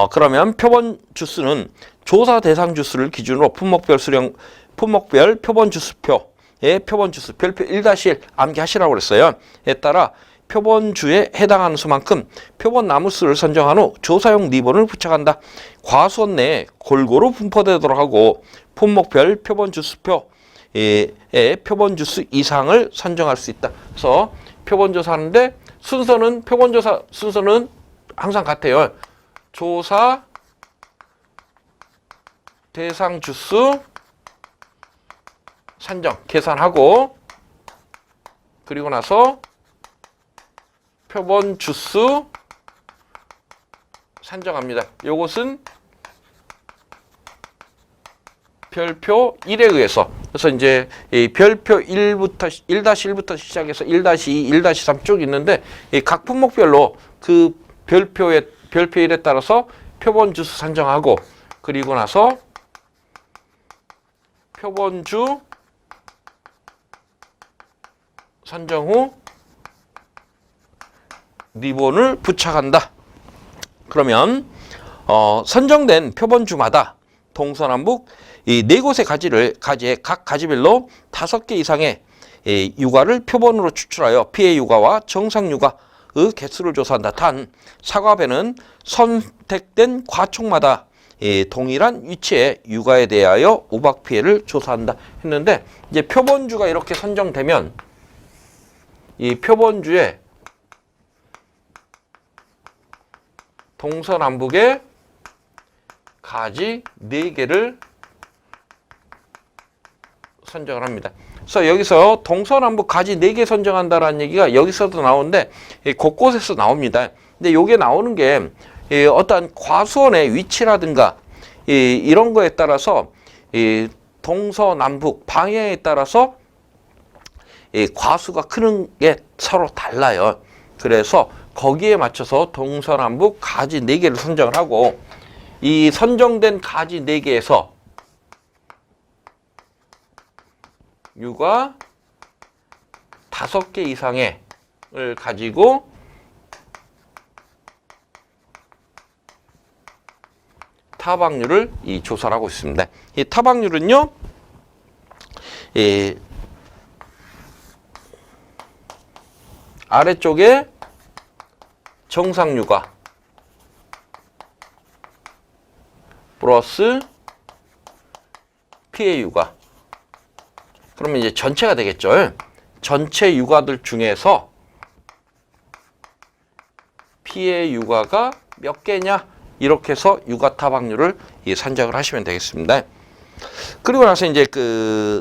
그러면 표본 주수는 조사 대상 주수를 기준으로 품목별 표본 주수표의 표본 주수 별표 1-1 암기하시라고 그랬어요. 에 따라 표본주에 해당하는 수만큼 표본 나무수를 선정한 후 조사용 리본을 부착한다. 과수원 내에 골고루 분포되도록 하고 품목별 표본 주수표의 표본 주수 이상을 선정할 수 있다. 그래서 표본 조사하는데 표본 조사 순서는 항상 같아요. 조사 대상 주수 산정 계산하고 그리고 나서 표본 주수 산정합니다. 이것은 별표 1에 의해서 그래서 이제 이 별표 1-1부터 시작해서 1-2, 1-3 쭉 있는데 이 각 품목별로 그 별표 1에 따라서 표본 주수 산정하고 그리고 나서 표본주 산정 후 리본을 부착한다. 그러면 선정된 표본주마다 동서남북 이 4곳의 가지에 각 가지별로 5개 이상의 유가를 표본으로 추출하여 피해 유가와 정상 유가의 개수를 조사한다. 단 사과배는 선택된 과촉마다 동일한 위치의 유가에 대하여 우박 피해를 조사한다 했는데 이제 표본주가 이렇게 선정되면 이 표본주에 동서남북의 가지 4개를 선정을 합니다. 그래서 여기서 동서남북 가지 4개 선정한다라는 얘기가 여기서도 나오는데 곳곳에서 나옵니다. 근데 이게 나오는 게 어떠한 과수원의 위치라든가 이런 거에 따라서 동서남북 방향에 따라서 과수가 크는 게 서로 달라요. 그래서 거기에 맞춰서 동서남북 가지 4개를 선정을 하고 이 선정된 가지 4개에서 유가 5개 이상을 가지고 타박률을 조사를 하고 있습니다. 이 타박률은요, 아래쪽에 정상유가 플러스 피해 유가 그러면 이제 전체가 되겠죠. 전체 유가들 중에서 피해 유가가 몇 개냐 이렇게 해서 유가 타박률을 산정을 하시면 되겠습니다. 그리고 나서 이제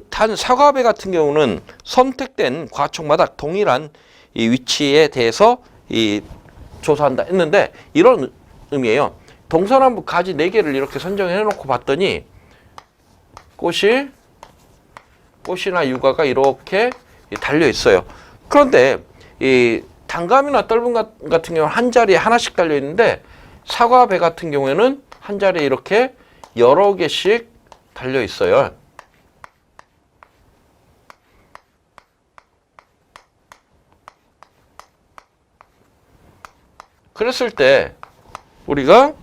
탄 사과배 같은 경우는 선택된 과촉마다 동일한 이 위치에 대해서 조사한다 했는데 이런 의미예요. 동서남북 가지 4개를 이렇게 선정해 놓고 봤더니 꽃이나 유가가 이렇게 달려 있어요. 그런데 이 단감이나 떫은 같은 경우는 한 자리에 하나씩 달려 있는데 사과배 같은 경우에는 한 자리에 이렇게 여러 개씩 달려 있어요. 그랬을 때 우리가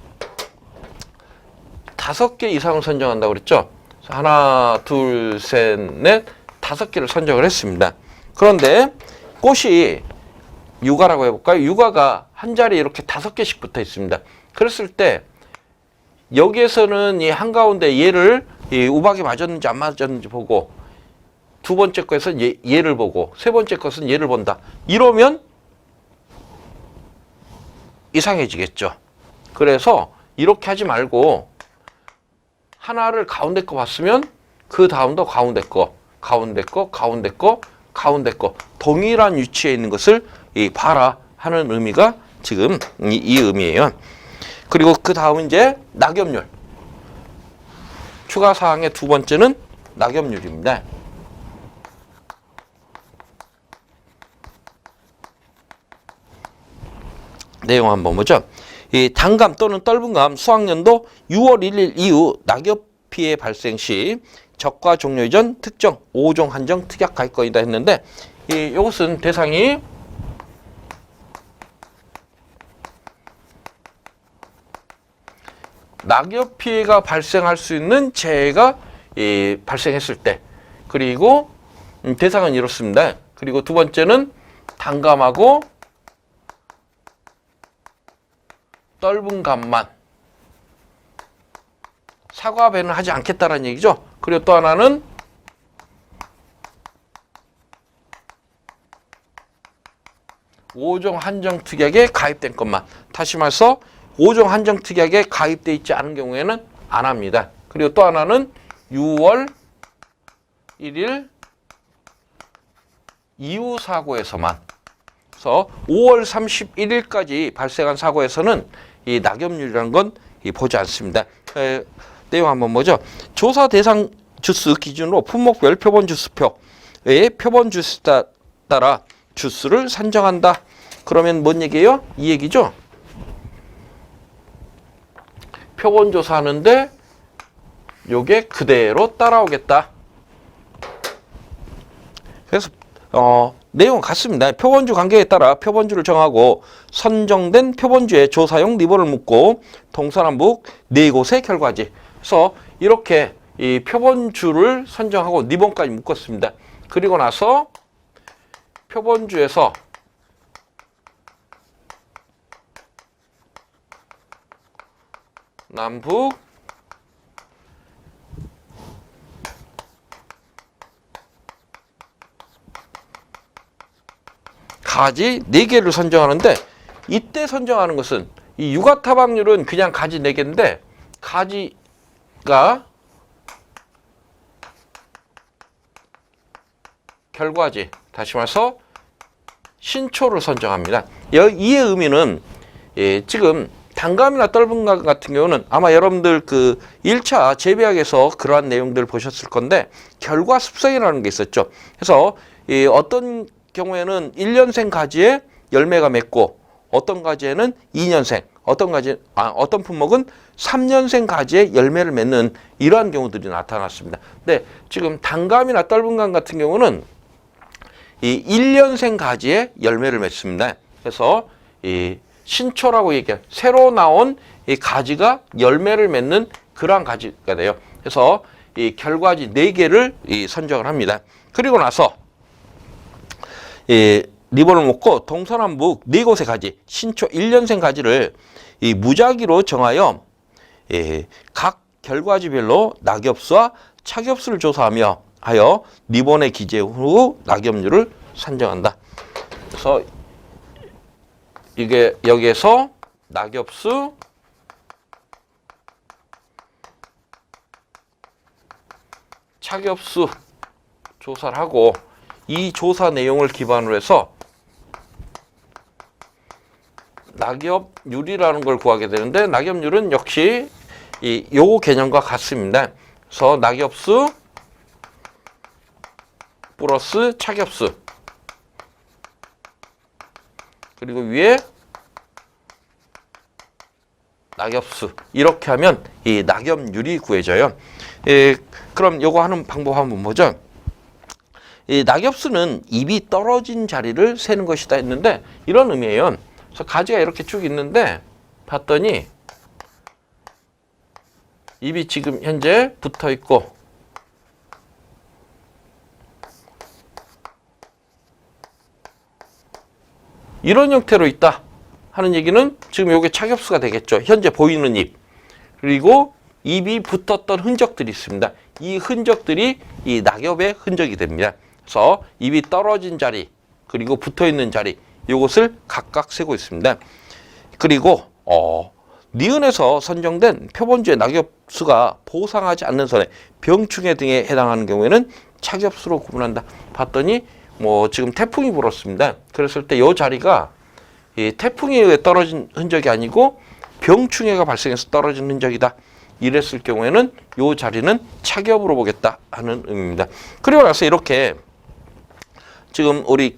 5개 이상을 선정한다고 그랬죠. 하나, 둘, 셋, 넷, 5개를 선정을 했습니다. 그런데 꽃이 유가라고 해볼까요? 유가가 한 자리에 이렇게 5개씩 붙어 있습니다. 그랬을 때 여기에서는 이 한가운데 얘를 우박이 맞았는지 안 맞았는지 보고 두 번째 것은 얘를 보고 세 번째 것은 얘를 본다. 이러면 이상해지겠죠. 그래서 이렇게 하지 말고 하나를 가운데 거 봤으면 그 다음도 가운데 거, 가운데 거, 가운데 거, 가운데 거 동일한 위치에 있는 것을 봐라 하는 의미가 지금 이 의미예요. 그리고 그 다음은 이제 낙엽률. 추가 사항의 두 번째는 낙엽률입니다. 내용 한번 보죠. 이 단감 또는 떫은감 수확년도 6월 1일 이후 낙엽 피해 발생 시 적과 종료 이전 특정 5종 한정 특약 가입권이다 했는데 이것은 대상이 낙엽 피해가 발생할 수 있는 재해가 발생했을 때, 그리고 대상은 이렇습니다. 그리고 두 번째는 단감하고 떫은 감만, 사과 배는 하지 않겠다라는 얘기죠. 그리고 또 하나는 오종 한정특약에 가입된 것만, 다시 말해서 오종 한정특약에 가입돼 있지 않은 경우에는 안 합니다. 그리고 또 하나는 6월 1일 이후 사고에서만, 그래서 5월 31일까지 발생한 사고에서는 이 낙엽률이라는 건 보지 않습니다. 내용 한번 보죠. 조사 대상 주스 기준으로 품목별 표본 주수표의 표본 주스 따라 주스를 산정한다. 그러면 뭔 얘기예요? 이 얘기죠. 표본 조사하는데 요게 그대로 따라오겠다. 그래서 내용은 같습니다. 표본주 관계에 따라 표본주를 정하고 선정된 표본주의 조사용 리본을 묶고 동서남북 4곳의 결과지. 그래서 이렇게 이 표본주를 선정하고 리본까지 묶었습니다. 그리고 나서 표본주에서 남북 가지 4개를 선정하는데, 이때 선정하는 것은 이 유가타박률은 그냥 가지 4개인데 가지가 결과지, 다시 말해서 신초를 선정합니다. 이의 의미는 지금 단감이나 떫은 감 같은 경우는 아마 여러분들 그 1차 재배학에서 그러한 내용들을 보셨을 건데 결과 습성이라는 게 있었죠. 그래서 어떤 경우에는 1년생 가지에 열매가 맺고 어떤 가지에는 2년생, 어떤 품목은 3년생 가지에 열매를 맺는 이러한 경우들이 나타났습니다. 근데 지금 단감이나 떫은 감 같은 경우는 이 1년생 가지에 열매를 맺습니다. 그래서 이 신초라고 얘기해요. 새로 나온 이 가지가 열매를 맺는 그러한 가지가 돼요. 그래서 이 결과지 4개를 선정을 합니다. 그리고 나서 리본을 묶고 동서남북 4곳의 가지, 신초 1년생 가지를 이 무작위로 정하여 각 결과지별로 낙엽수와 착엽수를 조사하며 하여 리본에 기재 후 낙엽률을 산정한다. 그래서 이게 여기에서 낙엽수, 착엽수 조사를 하고 이 조사 내용을 기반으로 해서 낙엽률이라는 걸 구하게 되는데, 낙엽률은 역시 요 개념과 같습니다. 그래서 낙엽수 플러스 착엽수, 그리고 위에 낙엽수, 이렇게 하면 이 낙엽률이 구해져요. 그럼 요거 하는 방법 한번 보죠. 이 낙엽수는 잎이 떨어진 자리를 세는 것이다 했는데 이런 의미예요. 그래서 가지가 이렇게 쭉 있는데 봤더니 잎이 지금 현재 붙어 있고 이런 형태로 있다 하는 얘기는 지금 이게 착엽수가 되겠죠. 현재 보이는 잎, 그리고 잎이 붙었던 흔적들이 있습니다. 이 흔적들이 이 낙엽의 흔적이 됩니다. 그래서 잎이 떨어진 자리, 그리고 붙어있는 자리, 이것을 각각 세고 있습니다. 그리고 니은에서 선정된 표본주의 낙엽수가 보상하지 않는 선에 병충해 등에 해당하는 경우에는 착엽수로 구분한다. 봤더니 지금 태풍이 불었습니다. 그랬을 때 이 자리가 이 태풍에 의해 떨어진 흔적이 아니고 병충해가 발생해서 떨어진 흔적이다. 이랬을 경우에는 이 자리는 착엽으로 보겠다 하는 의미입니다. 그리고 나서 이렇게 지금 우리